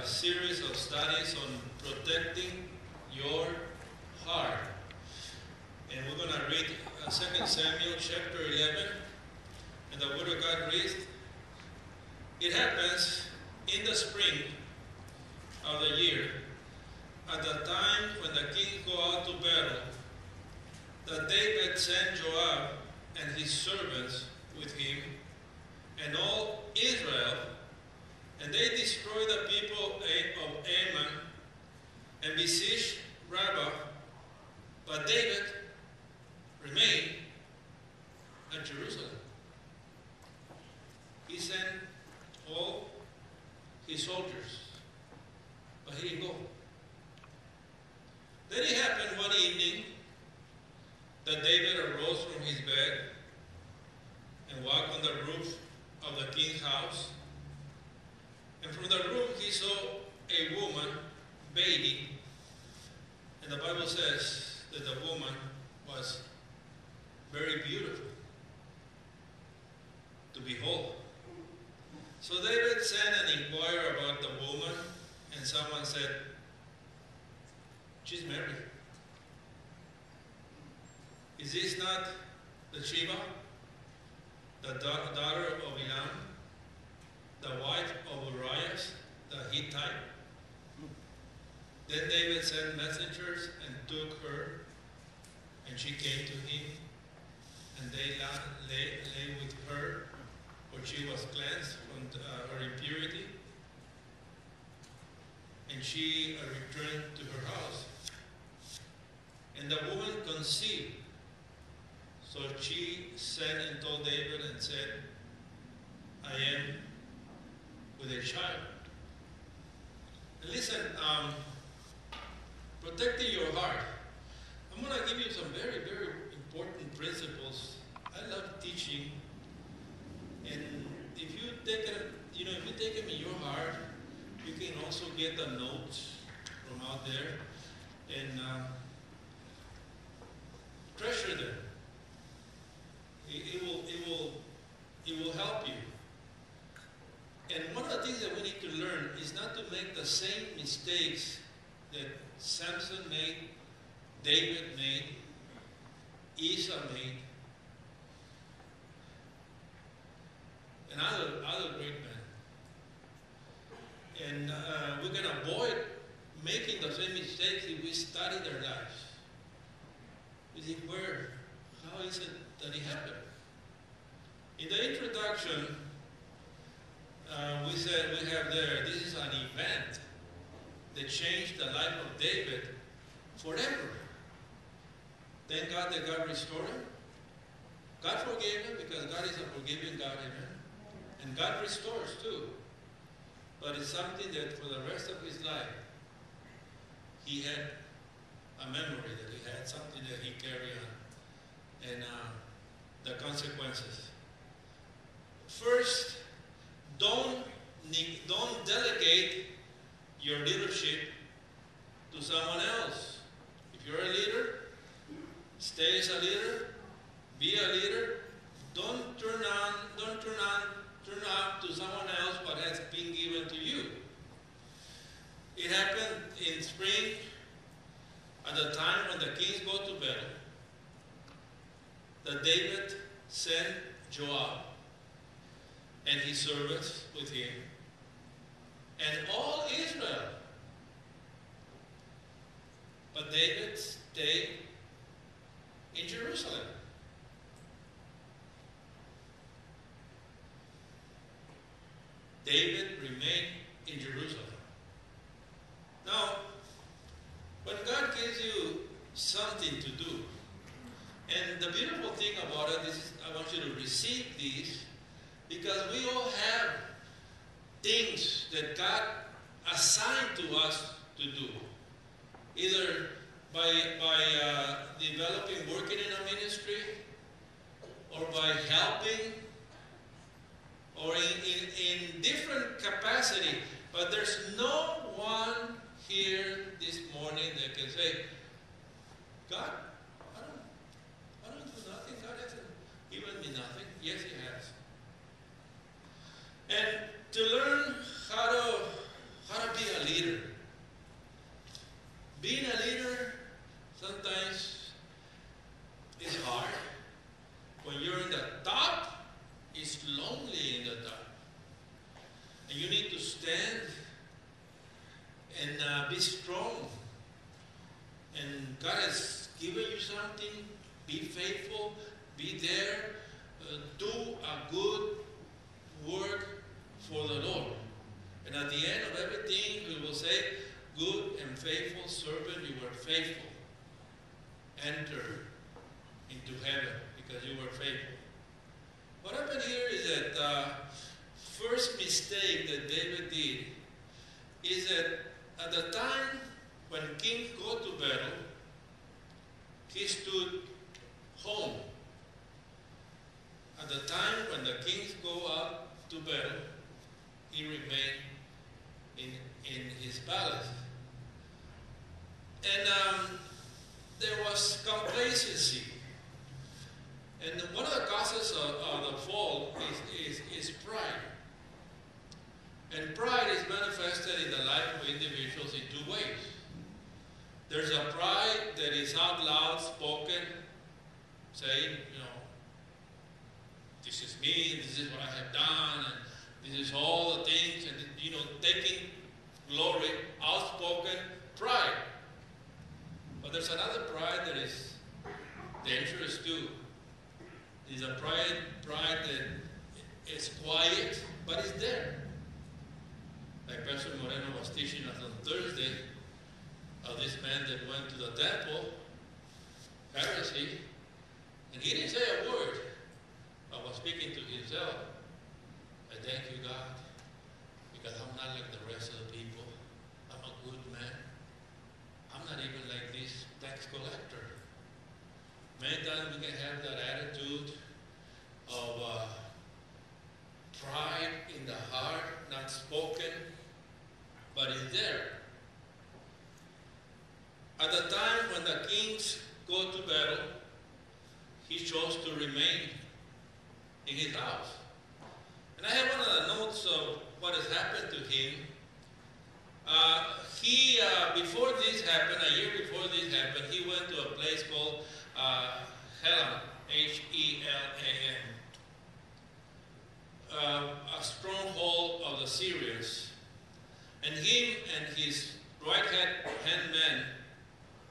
a series of studies on protecting your heart. And we're going to read 2 Samuel chapter 11. And the Word of God reads, "It happens in the spring of the year, at the time when the kings go out to battle, that David sent Joab and his servants with him, and all Israel, and they destroyed the people of Ammon and besieged Rabbah, but David remained at Jerusalem." He sent all his soldiers, but he didn't go. Then it happened one evening that David arose from his bed and walked on the roof of the king's house. And from the roof he saw a woman bathing. And the Bible says that the woman was very beautiful to behold. So David sent and inquired about the woman, and someone said, "She's married. Is this not Bathsheba, the daughter of Elam, the wife of Uriah the Hittite?" Then David sent messengers and took her, and she came to him, and they lay with her, for she was cleansed from her impurity, and she returned to her house. And the woman conceived. So she sent and told David and said, "I am with a child." And listen, protecting your heart. I'm going to give you some very, very important principles. I love teaching. And if you take them, if you take them in your heart, you can also get the notes from out there and treasure them. It will help you. And one of the things that we need to learn is not to make the same mistakes that Samson made, David made, Esau made, and other great men. And we can avoid making the same mistakes if we study their lives. We think, how is it that it happened? In the introduction, we said we have there, this is an event that changed the life of David forever. Thank God that God restored him. God forgave him because God is a forgiving God, amen. And God restores too. But it's something that for the rest of his life, he had a memory that he had, something that he carried on, and the consequences. First, don't delegate your leadership to someone else. If you're a leader, stay as a leader, be a leader. Don't turn out to someone else what has been given to you. It happened in spring, at the time when the kings go to battle, that David sent Joab and his servants with him, and all Israel. But David stayed in Jerusalem. David remained in Jerusalem. Now, when God gives you something to do, and the beautiful thing about it is, I want you to receive these, because we all have things that God assigned to us to do, either by developing, working in a ministry, or by helping, or in different capacity. But there's no one here this morning that can say, "God, I don't do nothing. God hasn't given me nothing." Yes, He has. And to learn how to be a It's lonely in the dark. And you need to stand and be strong. And God has given you something. Be faithful. Be there. Do a good work for the Lord. And at the end of everything, we will say, good and faithful servant, you were faithful. Enter into heaven because you were faithful. What happened here is that the first mistake that David did is that at the time when kings go to battle, he stood home. At the time when the kings go out to battle, he remained in his palace. And there was complacency. And one of the causes of the fall is pride. And pride is manifested in the life of individuals in two ways. There's a pride that is out loud spoken, saying, this is me, this is what I have done, and this is all the things, and taking glory, outspoken pride. But there's another pride that is dangerous too. It's a pride that is quiet, but it's there. Like Pastor Moreno was teaching us on Thursday of this man that went to the temple, Pharisee, and he didn't say a word, but was speaking to himself. I thank you, God, because I'm not like the rest of the people. I'm a good man. I'm not even like this tax collector. Many times we can have that attitude of pride in the heart, not spoken, but it's there. At the time when the kings go to battle, he chose to remain in his house. And I have one of the notes of what has happened to him. Before this happened, a year before this happened, he went to a place called Helam, Helam, a stronghold of the Syrians. And him and his right-hand man,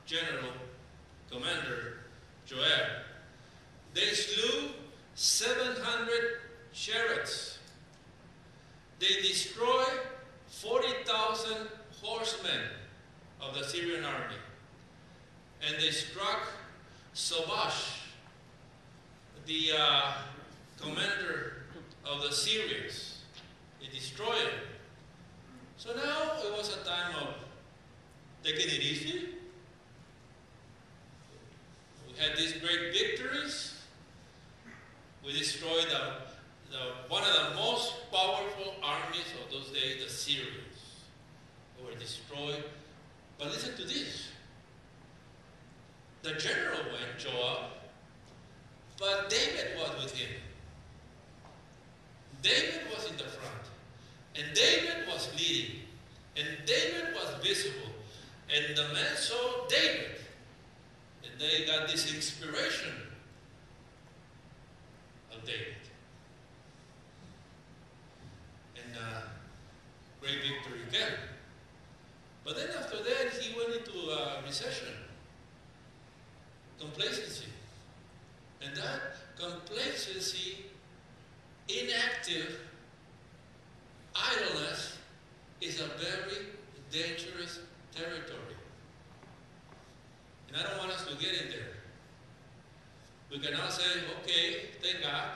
General Commander Joab, they slew 700 chariots. They destroyed 40,000 horsemen of the Syrian army. And they struck Sobash, the commander of the Syrians. They destroyed him. So now it was a time of taking it easy. We had these great victories. We destroyed one of the most powerful armies of those days, the Syrians. They were destroyed. But listen to this. The general went, Joab, but David was with him. David was in the front. And David was leading. And David was visible. And the men saw David. And they got this inspiration of David. And great victory came. But then after that, he went into a recession. Complacency. And that complacency, inactive idleness, is a very dangerous territory. And I don't want us to get in there. We can now say, okay, thank God,